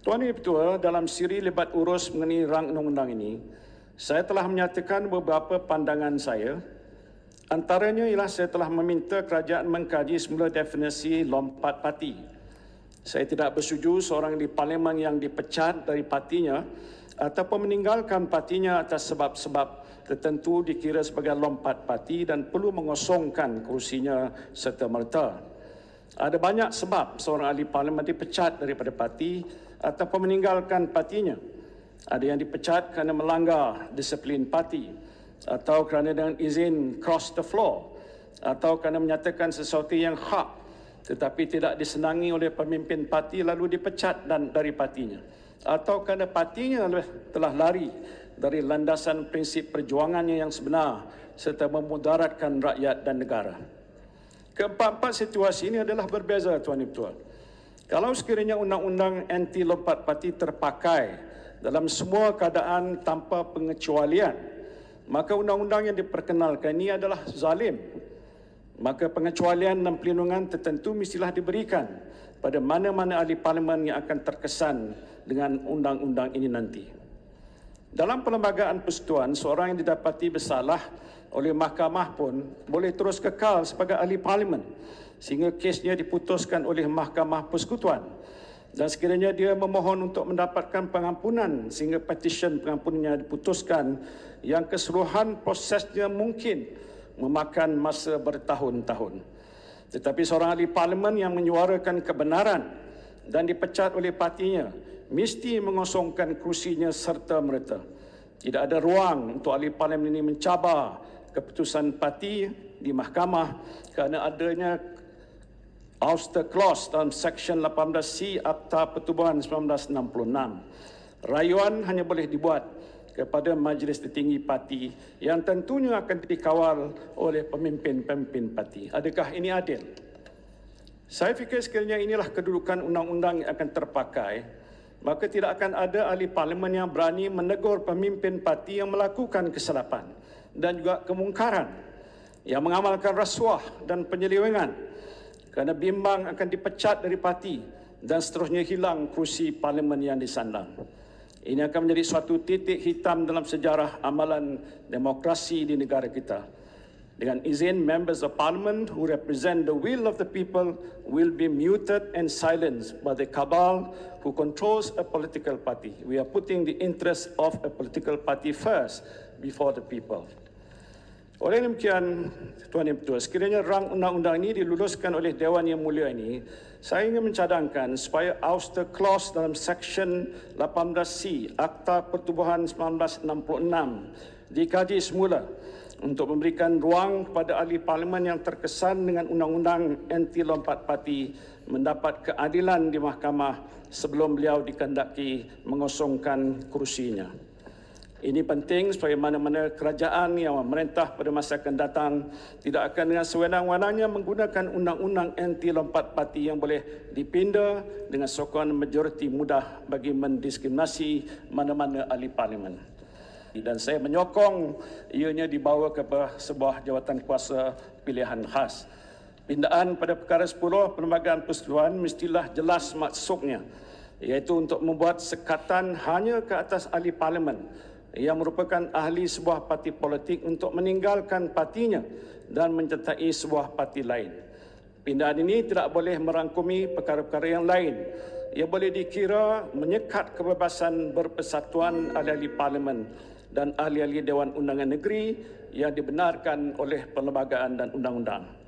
Tuan Yang Ketua, dalam siri lebat urus mengenai rang undang-undang ini, saya telah menyatakan beberapa pandangan saya. Antaranya ialah saya telah meminta kerajaan mengkaji semula definisi lompat parti. Saya tidak bersetuju seorang di parlimen yang dipecat dari partinya ataupun meninggalkan partinya atas sebab-sebab tertentu dikira sebagai lompat parti dan perlu mengosongkan kursinya serta-merta. Ada banyak sebab seorang ahli parlimen dipecat daripada parti ataupun meninggalkan partinya. Ada yang dipecat kerana melanggar disiplin parti atau kerana dengan izin cross the floor atau kerana menyatakan sesuatu yang hak tetapi tidak disenangi oleh pemimpin parti lalu dipecat dari partinya atau kerana partinya telah lari dari landasan prinsip perjuangannya yang sebenar serta memudaratkan rakyat dan negara. Keempat-empat situasi ini adalah berbeza, Tuan Yang Ketua. Kalau sekiranya undang-undang anti lompat parti terpakai dalam semua keadaan tanpa pengecualian, maka undang-undang yang diperkenalkan ini adalah zalim. Maka pengecualian dan pelindungan tertentu mestilah diberikan pada mana-mana ahli parlimen yang akan terkesan dengan undang-undang ini nanti. Dalam perlembagaan persekutuan, seorang yang didapati bersalah oleh mahkamah pun boleh terus kekal sebagai ahli parlimen sehingga kesnya diputuskan oleh mahkamah persekutuan. Dan sekiranya dia memohon untuk mendapatkan pengampunan sehingga petisyen pengampunannya diputuskan yang keseluruhan prosesnya mungkin memakan masa bertahun-tahun. Tetapi seorang ahli parlimen yang menyuarakan kebenaran dan dipecat oleh partinya mesti mengosongkan kursinya serta-merta. Tidak ada ruang untuk ahli parlimen ini mencabar keputusan parti di mahkamah kerana adanya ouster clause dalam Seksyen 18C Akta Pertubuhan 1966. Rayuan hanya boleh dibuat kepada Majlis Tertinggi Parti yang tentunya akan dikawal oleh pemimpin-pemimpin parti. Adakah ini adil? Saya fikir sekiranya inilah kedudukan undang-undang yang akan terpakai, maka tidak akan ada ahli parlimen yang berani menegur pemimpin parti yang melakukan kesilapan dan juga kemungkaran, yang mengamalkan rasuah dan penyelewengan kerana bimbang akan dipecat dari parti dan seterusnya hilang kursi parlimen yang disandang. Ini akan menjadi suatu titik hitam dalam sejarah amalan demokrasi di negara kita. Dengan izin, members of parliament who represent the will of the people will be muted and silenced by the cabal who controls a political party. We are putting the interest of a political party first before the people. Oleh demikian, Tuan Yang Ketua, sekiranya rang undang-undang ini diluluskan oleh Dewan Yang Mulia ini, saya ingin mencadangkan supaya ouster clause dalam Seksyen 18C Akta Pertubuhan 1966 dikaji semula untuk memberikan ruang kepada ahli parlimen yang terkesan dengan undang-undang anti lompat parti mendapat keadilan di mahkamah sebelum beliau dikehendaki mengosongkan kursinya. Ini penting supaya mana-mana kerajaan yang memerintah pada masa akan datang tidak akan dengan sewenang-wenangnya menggunakan undang-undang anti lompat parti yang boleh dipinda dengan sokongan majoriti mudah bagi mendiskriminasi mana-mana ahli parlimen. Dan saya menyokong ianya dibawa ke sebuah jawatan kuasa pilihan khas. Pindaan pada perkara 10 Perlembagaan Persekutuan mestilah jelas maksudnya, iaitu untuk membuat sekatan hanya ke atas ahli parlimen yang merupakan ahli sebuah parti politik untuk meninggalkan partinya dan menyertai sebuah parti lain. Pindaan ini tidak boleh merangkumi perkara-perkara yang lain. Ia boleh dikira menyekat kebebasan berpersatuan ahli-ahli parlimen dan ahli-ahli Dewan Undangan Negeri yang dibenarkan oleh perlembagaan dan undang-undang.